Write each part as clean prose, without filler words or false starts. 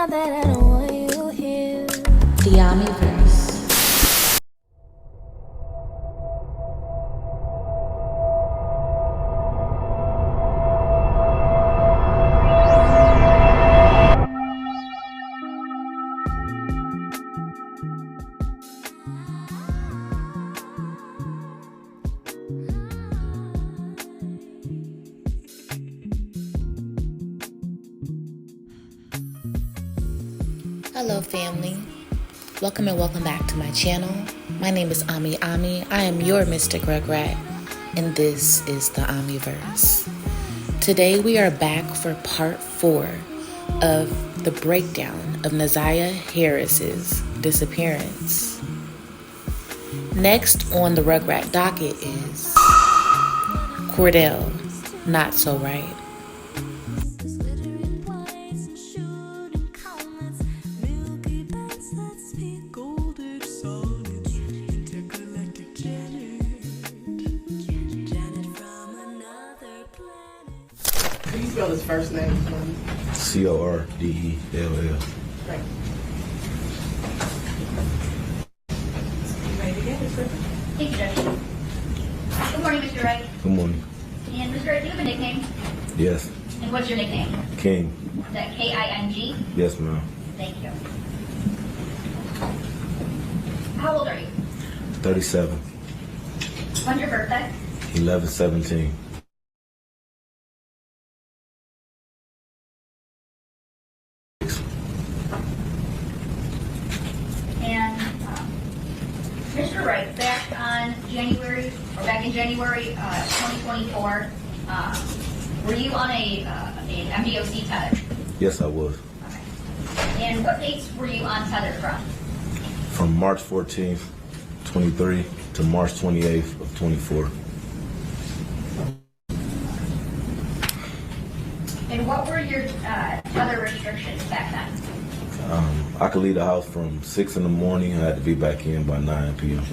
Not that I don't want you here. The Omniverse. Hello family, welcome and welcome back to my channel. My name is Ami. I am your Mystic Rugrat, and this is the Omniverse. Today we are back for part 4 of the breakdown of Naziah Harris's disappearance. Next on the Rugrat docket is Cordell, Not So Right. Can you spell his first name for me? Cordell. Right. You ready to get it, sir? Thank you, Judge. Good morning, Mr. Wright. Good morning. And Mr. Wright, do you have a nickname? Yes. And what's your nickname? King. Is that King? Yes, ma'am. Thank you. How old are you? 37. When's your birthday? 11/17. And Mr. Wright, back in January 2024, were you on an MDOC tether? Yes, I was. Okay. And what dates were you on tether from? From March 14th, 23 to March 28th of 24. And what were your tether restrictions back then? I could leave the house from 6 in the morning. I had to be back in by 9 p.m.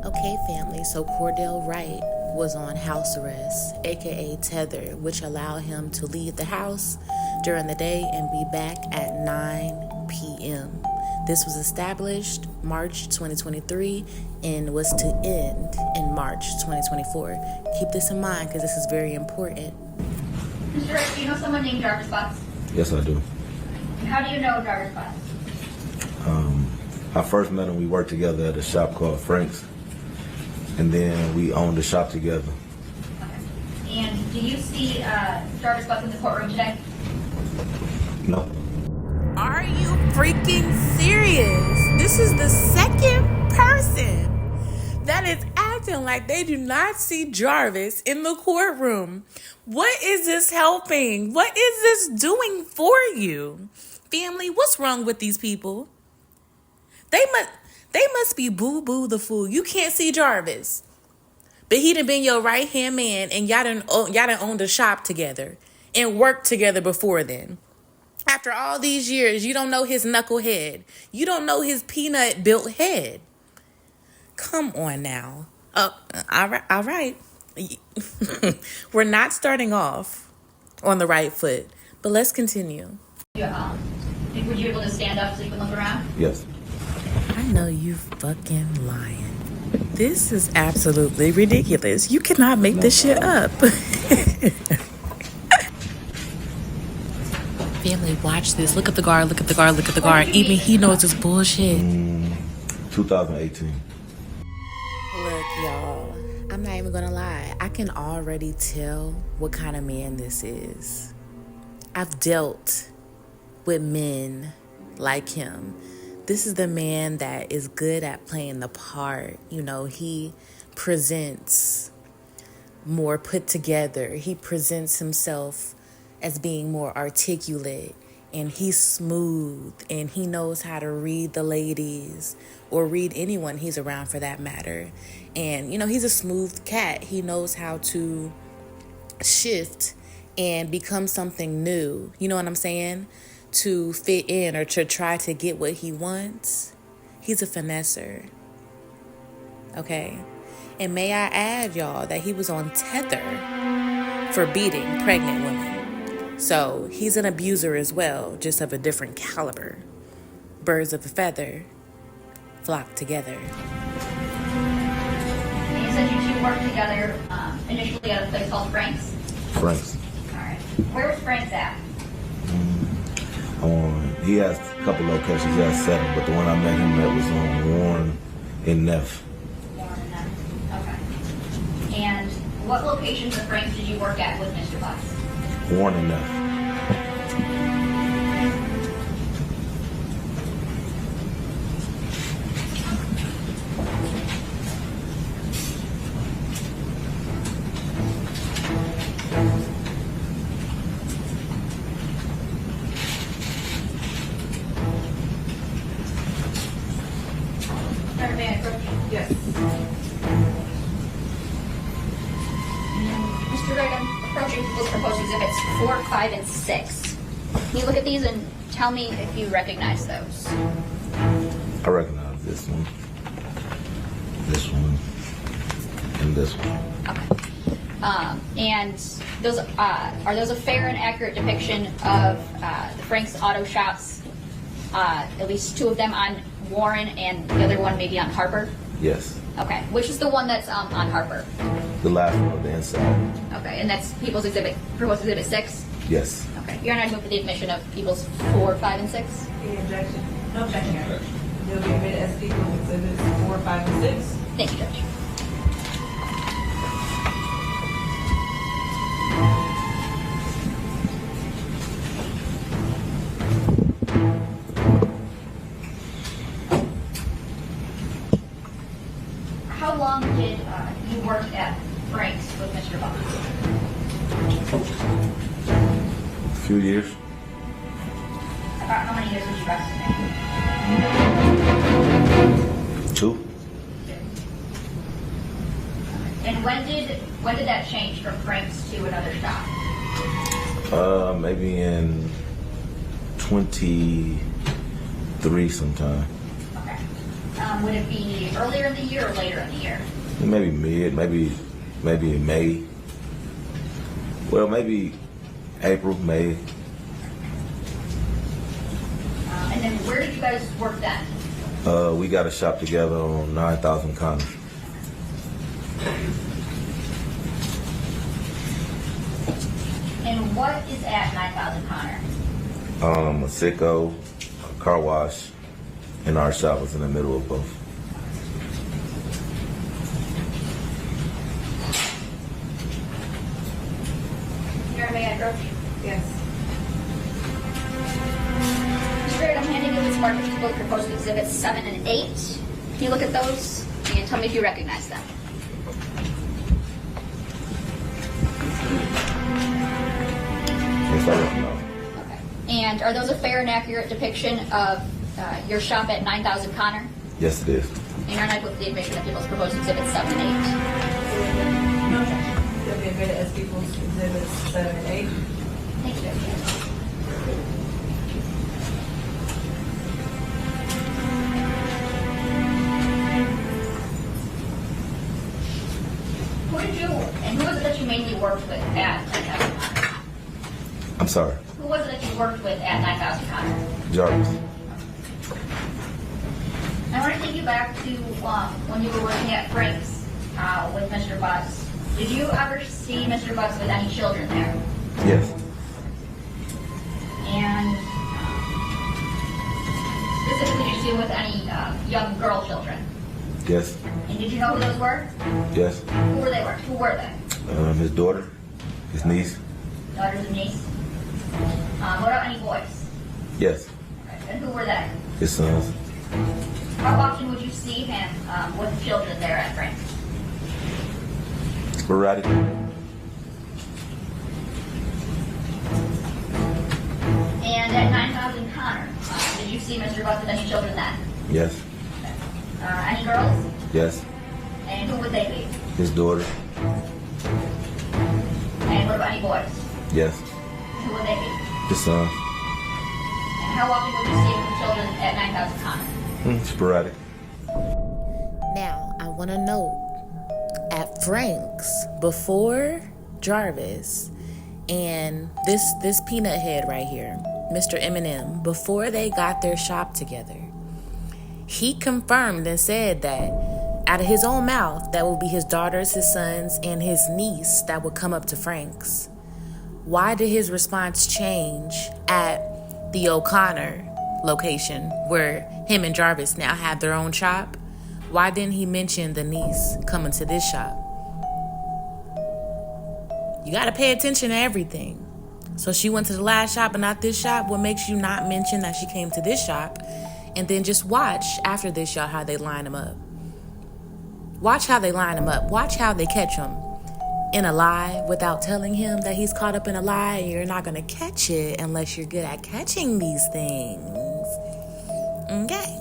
Okay, family, so Cordell Wright was on house arrest, aka tether, which allowed him to leave the house during the day and be back at 9 p.m. This was established March 2023 and was to end in March 2024. Keep this in mind because this is very important. Mr. Wright, do you know someone named Jarvis Butts? Yes, I do. And how do you know Jarvis Butts? I first met him, we worked together at a shop called Frank's. And then we owned the shop together. Okay. And do you see Jarvis Butts in the courtroom today? No. Are you freaking serious? This is the second person that is acting like they do not see Jarvis in the courtroom. What is this helping? What is this doing for you? Family, what's wrong with these people? They must be boo-boo the fool. You can't see Jarvis. But he done been your right-hand man and y'all done owned a shop together and worked together before then. After all these years, you don't know his knucklehead. You don't know his peanut-built head. Come on now. All right. We're not starting off on the right foot, but let's continue. Would you be able to stand up so you can look around? Yes. I know you fucking lying. This is absolutely ridiculous. You cannot make this shit up. Family, watch this. Look at the guard. Look at the guard. Look at the guard. Even he knows it's bullshit. 2018. Look, y'all. I'm not even gonna lie. I can already tell what kind of man this is. I've dealt with men like him. This is the man that is good at playing the part. You know, he presents more put together. He presents himself as being more articulate, and he's smooth, and he knows how to read the ladies or read anyone he's around for that matter. And, you know, he's a smooth cat. He knows how to shift and become something new. You know what I'm saying? To fit in or to try to get what he wants. He's a finesser. Okay? And may I add, y'all, that he was on tether for beating pregnant women. So he's an abuser as well, just of a different caliber. Birds of a feather flock together. And you said you two worked together initially at a place called Frank's? Frank's. All right. Where was Frank's at? He has a couple locations. He has 7, but the one I met him at was on Warren in Neff. Okay. And what locations of Frank's did you work at with Mr. Butts? Warren in Neff. Yes. Mr. Wright, I'm approaching people's proposed exhibits 4, 5, and 6. Can you look at these and tell me if you recognize those? I recognize this one, and this one. Okay. And those are those a fair and accurate depiction of the Frank's Auto Shops? At least 2 of them on Warren and the other one maybe on Harper? Yes. Okay. Which is the one that's on Harper? The last one on the inside. Okay. And that's People's Exhibit, proposed exhibit 6? Yes. Okay. You're not moving for the admission of People's 4, 5, and 6? Any objection? No objection, Your Honor. They'll be admitted as People's Exhibits 4, 5, and 6. Thank you, Judge. How long did you work at Frank's with Mr. Butts? A few years. About how many years would you estimate? 2. And when did that change from Frank's to another shop? Maybe in 23 sometime. Okay. Would it be earlier in the year or later in the year? Maybe mid, maybe in May. Well, maybe April, May. And then where did you guys work then? We got a shop together on 9,000 Connor. And what is at 9,000 Connor? A sicko, a car wash, and our shop was in the middle of both. Your Honor, may I approach? Yes. Mr. Wright, I'm handing you this market book proposed exhibits 7 and 8. Can you look at those and tell me if you recognize them? Yes, I recognize. Okay. And are those a fair and accurate depiction of your shop at 9,000 Connor? Yes, it is. And you're not with the admission of people's proposed exhibits 7 and 8. No objection. They'll be admitted as People's Exhibits 7 and 8. Thank you, Judge. Who was it that you mainly worked with at 9,000 Connor? I'm sorry. Who was it that you worked with at 9,000 Connor? Jarvis. I want to take you back to when you were working at Frank's with Mr. Butts. Did you ever see Mr. Butts with any children there? Yes. And specifically, did you see him with any young girl children? Yes. And did you know who those were? Yes. Who were they? Who were they? His daughter, his niece. Daughters and niece. What about any boys? Yes. Okay. And who were they? His sons. How often would you see him with children there at Frank's? Sporadic. And at 9,000 Connor, did you see Mr. Butts with any children then? Yes. Any girls? Yes. And who would they be? His daughter. And what about any boys? Yes. Who would they be? His son. And how often would you see him with children at 9,000 Connor? Sporadic. Now, I want to note, at Frank's, before Jarvis, And this peanut head right here, Mr. Eminem, before they got their shop together, he confirmed and said that out of his own mouth, that would be his daughters, his sons, and his niece that would come up to Frank's. Why did his response change at the O'Connor location where him and Jarvis now have their own shop? Why didn't he mention the niece coming to this shop? You got to pay attention to everything. So she went to the last shop and not this shop. What makes you not mention that she came to this shop? And then just watch after this, y'all, how they line them up. Watch how they line him up. Watch how they catch him in a lie without telling him that he's caught up in a lie. And you're not going to catch it unless you're good at catching these things. Okay.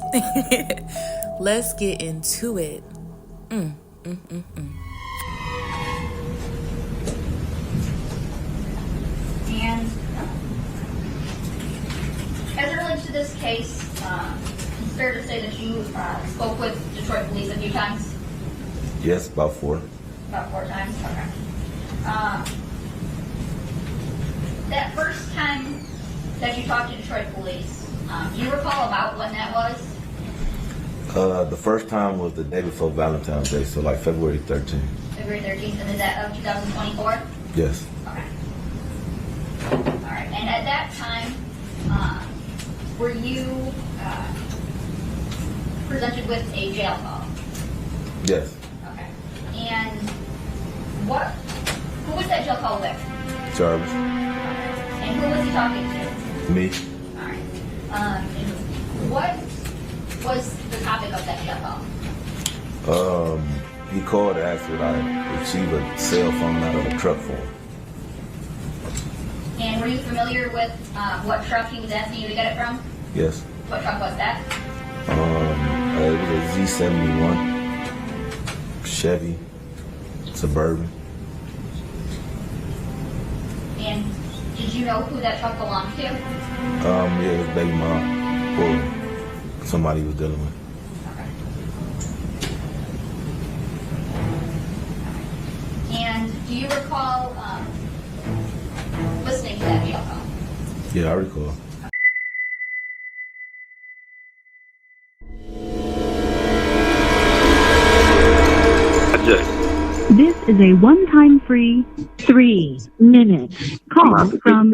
Let's get into it. And as it relates to this case, it's fair to say that you spoke with Detroit police a few times? Yes, about 4. About 4 times? Okay. That first time that you talked to Detroit police, do you recall about when that was? The first time was the day before Valentine's Day, so like February 13th. February 13th, and is that of 2024? Yes. Okay. All right. And at that time, were you presented with a jail call? Yes. Okay. And who was that jail call with? Jarvis. Okay. And who was he talking to? Me. All right. And what was the topic of that jail call? He called to ask would I receive a cell phone out of a truck for him. And were you familiar with what truck he was asking you to get it from? Yes. What truck was that? It was a Z71 Chevy Suburban. And did you know who that truck belonged to? Yeah, it was baby mom or somebody he was dealing with. Okay. And do you recall listening to that jail call? Yeah, I recall. This is a one-time free 3-minute call from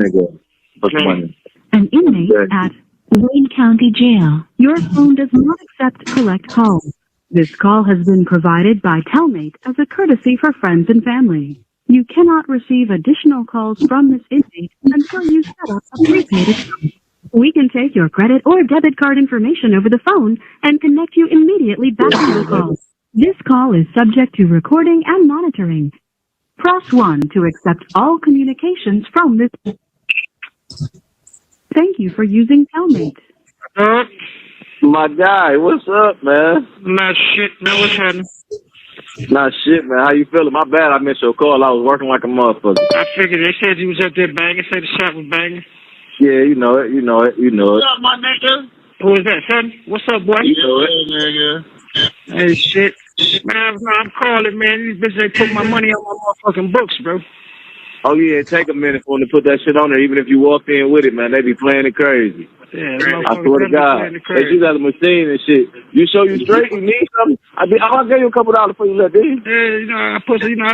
an inmate at Wayne County Jail. Your phone does not accept collect calls. This call has been provided by Telmate as a courtesy for friends and family. You cannot receive additional calls from this inmate until you set up a prepaid account. We can take your credit or debit card information over the phone and connect you immediately back to the call. This call is subject to recording and monitoring. Press 1 to accept all communications from this. Thank you for using Telmate. My guy, what's up, man? Not shit, man. What's happening? Not shit, man. How you feeling? My bad, I missed your call. I was working like a motherfucker. I figured they said you was up there banging. Said the shop was banging. Yeah, you know it. What's up, my nigga? Who is that, son? What's up, boy? You know it, nigga. Hey, shit. Man, I'm calling, man. These bitches ain't put my money on my motherfucking books, bro. Oh, yeah, take a minute for them to put that shit on there, even if you walked in with it, man. They be playing it crazy. Yeah, I swear to God. They you got a machine and shit. You show you straight, you need something? I gave you a couple $2 for you left, didn't you? Yeah, I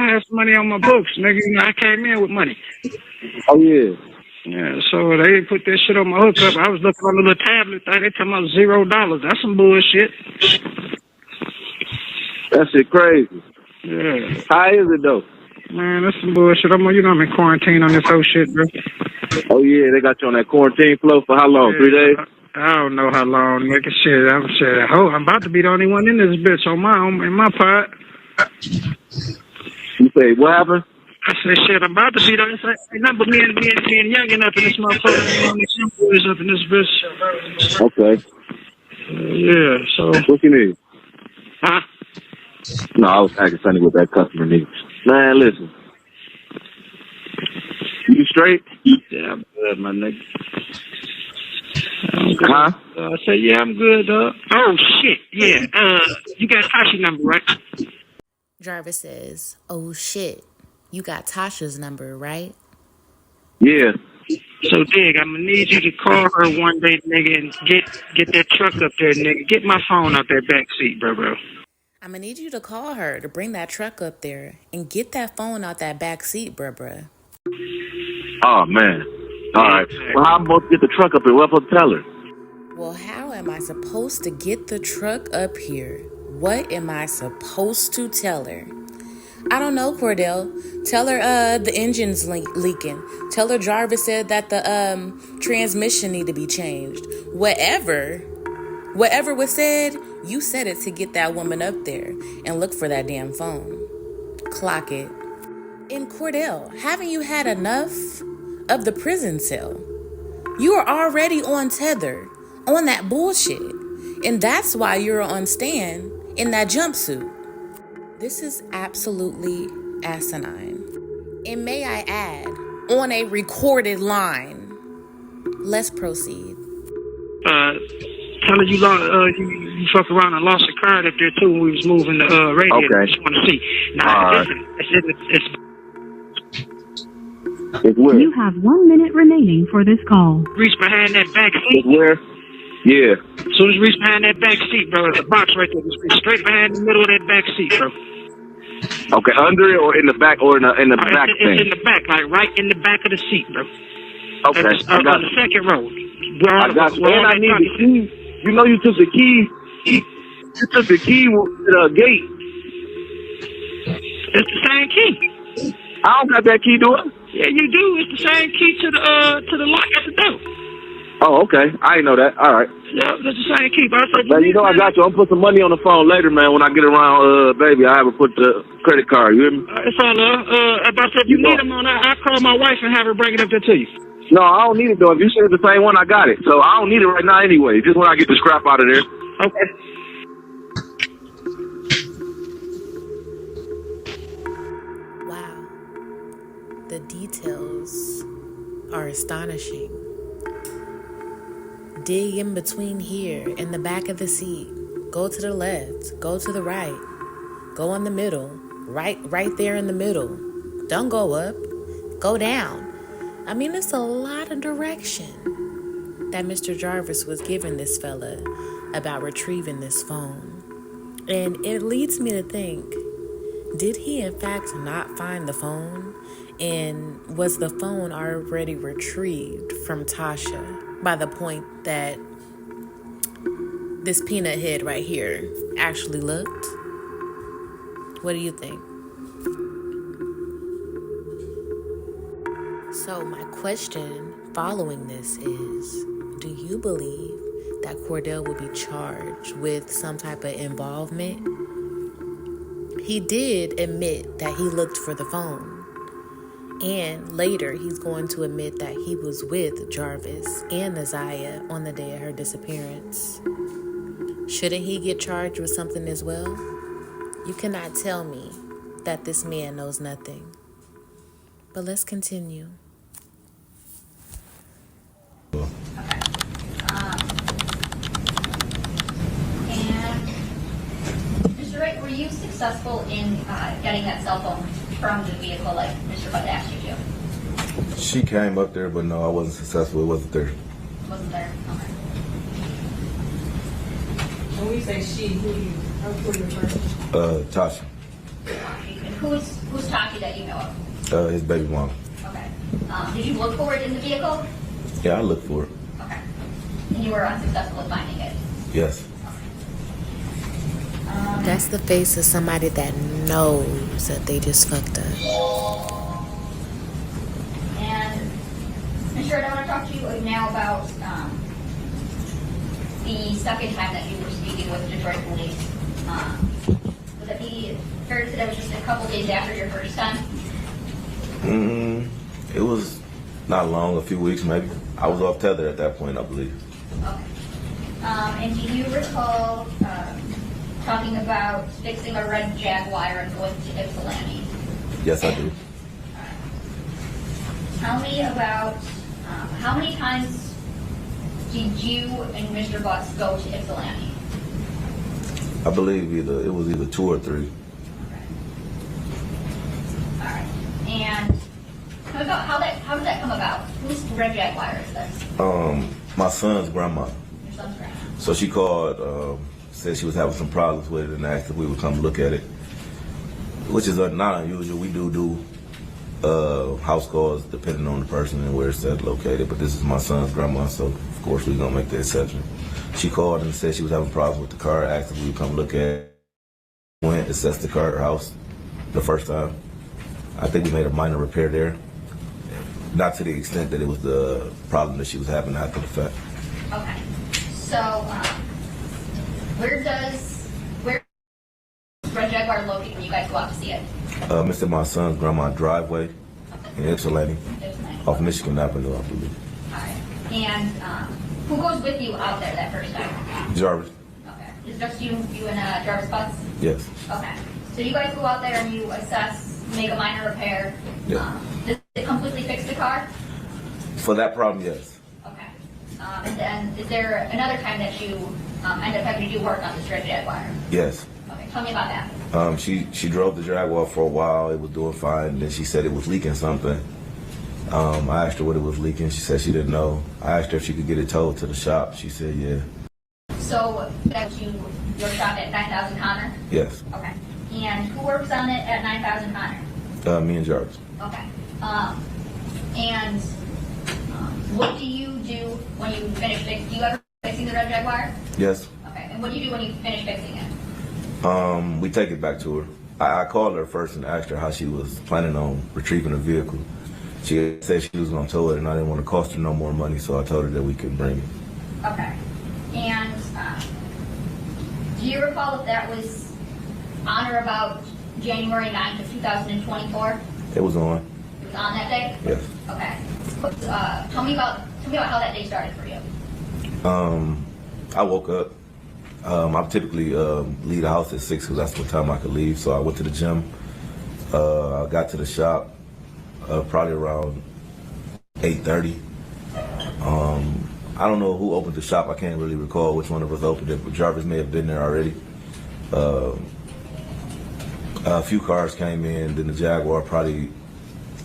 had some money on my books, nigga. I came in with money. Oh, yeah. Yeah, so they didn't put that shit on my hookup. I was looking on the little tablet thing. They talking about $0. That's some bullshit. That shit crazy. Yeah. How is it, though? Man, that's some bullshit. I'm in quarantine on this whole shit, bro. Oh, yeah, they got you on that quarantine flow for how long? Yeah, 3 days? I don't know how long, nigga. Shit, I'm about to be the only one in this bitch in my part. You say, what happened? I said, shit, I'm about to be the only one. Ain't nothing but me and youngin' up in this motherfucker. Some boys up in this bitch. Okay. Yeah, so. What you need? Huh? No, I was acting funny with that customer needs. Man, listen. You straight? Yeah, I'm good, my nigga. I'm good. Huh? I said, yeah, I'm good, dog. Oh, shit, yeah. You got Tasha's number, right? Jarvis says, oh shit, you got Tasha's number, right? Yeah. So, Dig, I'm gonna need you to call her one day, nigga, and get that truck up there, nigga. Get my phone out that back seat, bro. I'm gonna need you to call her to bring that truck up there and get that phone out that back seat, bruh. Oh, man. All right. Well, how am I supposed to get the truck up here? What am I supposed to tell her? Well, how am I supposed to get the truck up here? What am I supposed to tell her? I don't know, Cordell. Tell her the engine's leaking. Tell her Jarvis said that the transmission need to be changed. Whatever was said, you said it to get that woman up there and look for that damn phone. Clock it. And Cordell, haven't you had enough of the prison cell? You are already on tether, on that bullshit. And that's why you're on stand in that jumpsuit. This is absolutely asinine. And may I add, on a recorded line. Let's proceed. Tell her you fuck around and lost a card up there too when we was moving the radio. Okay. I just want to see. Now, listen, It's where? You have 1 minute remaining for this call. reach behind that back seat. It's where? Yeah. As soon as you reach behind that back seat, bro, there's a box right there. Just reach straight behind the middle of that back seat, bro. Okay, under it or in the back or in the back thing? It's in the back, like right in the back of the seat, bro. Okay, I got on the second row. I got you. And I need the key. You know you took the key. You took the key to the gate. It's the same key. I don't got that key, do I? Yeah, you do. It's the same key to the lock at the door. Oh, okay. I didn't know that. All right. Yeah, that's the same key, bro. So Man, you know I got you. I'm put some money on the phone later, man. When I get around, baby, I haven't put the credit card. You hear me? It's all if you need them on, I call my wife and have her bring it up there to you. No, I don't need it though. If you said it's the same one, I got it. So I don't need it right now anyway. Just when I get the scrap out of there. Okay. Wow. The details are astonishing. Dig in between here in the back of the seat. Go to the left. Go to the right. Go in the middle. Right there in the middle. Don't go up. Go down. I mean, it's a lot of direction that Mr. Jarvis was giving this fella about retrieving this phone. And it leads me to think, did he in fact not find the phone? And was the phone already retrieved from Tasha by the point that this peanut head right here actually looked? What do you think? So my question following this is, do you believe that Cordell will be charged with some type of involvement? He did admit that he looked for the phone. And later, he's going to admit that he was with Jarvis and Naziah on the day of her disappearance. Shouldn't he get charged with something as well? You cannot tell me that this man knows nothing. But let's continue. And Mr. Wright, were you successful in getting that cell phone from the vehicle like Mr. Bud asked you to? She came up there, but no, I wasn't successful. It wasn't there. Wasn't there? Okay. When we say she, who you refer to? Tasha, And who's Taki that you know of? his baby mom. Okay. Did you look for it in the vehicle? Yeah, I looked for it. Okay. And you were unsuccessful in finding it? Yes. That's the face of somebody that knows that they just fucked up. And Mr. Wright, I want to talk to you now about the second time that you were speaking with Detroit police. Would it be fair to say that was just a couple days after your first time? It was not long, a few weeks maybe. I was off tether at that point, I believe. Okay. And do you recall talking about fixing a red Jaguar and going to Ypsilanti? Yes, I do. Tell me about how many times did you and Mr. Butts go to Ypsilanti? I believe it was either 2 or 3. Okay. All right. And how did that come about? Whose red Jaguar is this? My son's grandma. Your son's grandma. So she called, said she was having some problems with it and asked if we would come look at it, which is not unusual. We do house calls depending on the person and where it's located, but this is my son's grandma, so of course we're gonna make the exception. She called and said she was having problems with the car, asked if we would come look at it. Went, assessed the car at her house the first time. I think we made a minor repair there. Not to the extent that it was the problem that she was having after the fact. Okay. So, where does red Jaguar locate when you guys go out to see it? Mr. My son's grandma's driveway in Ypsilanti, off Michigan Avenue, I believe. All right. And who goes with you out there that first time? Jarvis. Okay. Is it just you and Jarvis Butts? Yes. Okay. So you guys go out there and you assess, make a minor repair. Yeah. Does it completely fix the car? For that problem, yes. Okay. And then is there another time that you end up having to do work on this red Jaguar? Yes. Okay. Tell me about that. She drove the Jaguar for a while. It was doing fine. And then she said it was leaking something. I asked her what it was leaking. She said she didn't know. I asked her if she could get it towed to the shop. She said yeah. So that's your shop at 9000 Connor? Yes. Okay. And who works on it at 9000 Connor? Me and Jarvis. Okay. And what do you do when you finish fixing? Do you ever fixing the red Jaguar? Yes. Okay. And what do you do when you finish fixing it? We take it back to her. I called her first and asked her how she was planning on retrieving the vehicle. She said she was going to tow it, and I didn't want to cost her no more money, so I told her that we could bring it. Okay. And do you recall if that was on or about January 9th of 2024? It was on. It was on that day? Yes. Okay. Tell me about how that day started for you. I woke up. I typically leave the house at 6 because that's what time I could leave. So I went to the gym. I got to the shop probably around 8:30. I don't know who opened the shop. I can't really recall which one of us opened it, but Jarvis may have been there already. A few cars came in, then the Jaguar probably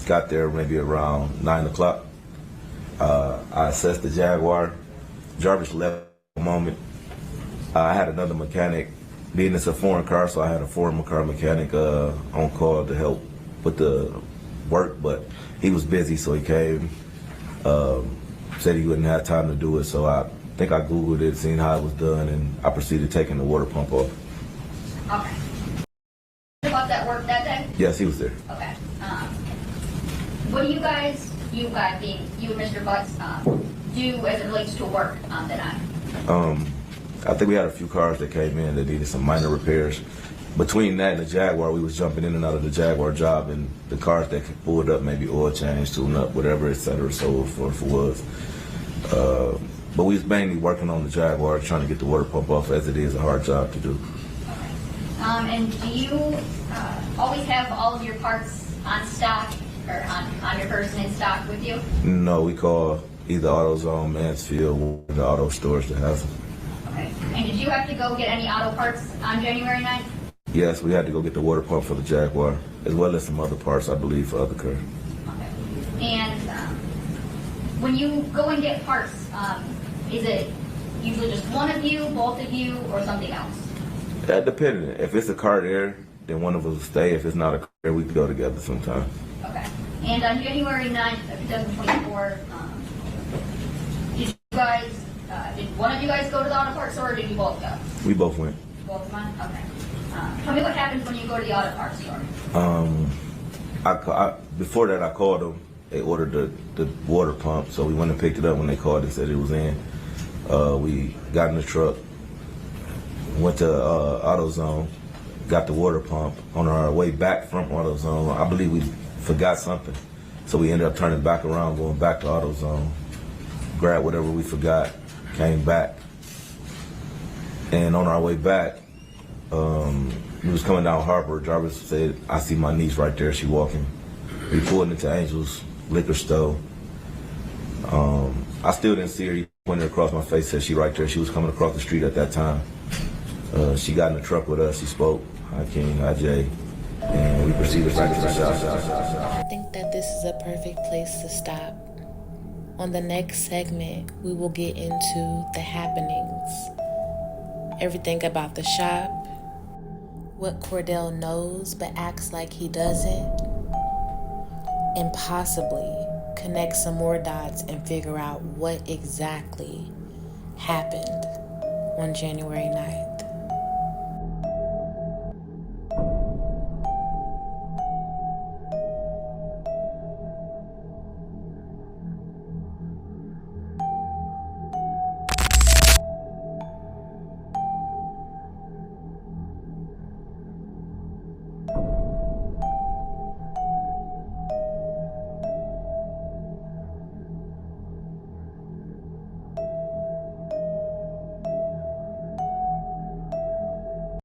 got there maybe around 9 o'clock. I assessed the Jaguar. Jarvis left for a moment. I had another mechanic, being it's a foreign car, so I had a foreign car mechanic on call to help with the work, but he was busy, so he came, said he wouldn't have time to do it, so I think I Googled it, seen how it was done, and I proceeded taking the water pump off. Okay. About that work that day? Yes, he was there. Okay. What do you guys, you being you and Mr. Butts, do as it relates to work that night? I think we had a few cars that came in that needed some minor repairs. Between that and the Jaguar, we was jumping in and out of the Jaguar job, and the cars that pulled up, maybe oil change, tune up, whatever, et cetera, so forth was. But we was mainly working on the Jaguar, trying to get the water pump off, as it is a hard job to do. And do you always have all of your parts on stock or on your person in stock with you? No, we call either AutoZone, Mansfield, or the auto stores to have them. Okay. And did you have to go get any auto parts on January 9th? Yes, we had to go get the water pump for the Jaguar, as well as some other parts, I believe, for other cars. Okay. And when you go and get parts, is it usually just one of you, both of you, or something else? That depending. If it's a car there, then one of us will stay. If it's not a car there, we can go together sometimes. Okay. And on January 9th of 2024, did you guys, did one of you guys go to the auto parts store, or did you both go? We both went. Both went? Okay. Tell me what happens when you go to the auto parts store. Before that, I called them. They ordered the water pump, so we went and picked it up when they called and said it was in. We got in the truck, went to AutoZone, got the water pump. On our way back from AutoZone, I believe we forgot something, so we ended up turning back around, going back to AutoZone, grabbed whatever we forgot, came back, and on our way back, we was coming down Harbor. Jarvis said, "I see my niece right there. She walking." We pulled into Angel's liquor store. I still didn't see her. He pointed across my face, said she right there. She was coming across the street at that time. She got in the truck with us. She spoke. Hi King, hi Jay, and we proceeded back to the shop. I think that this is a perfect place to stop. On the next segment, we will get into the happenings, everything about the shop, what Cordell knows but acts like he doesn't, and possibly connect some more dots and figure out what exactly happened on January 9th.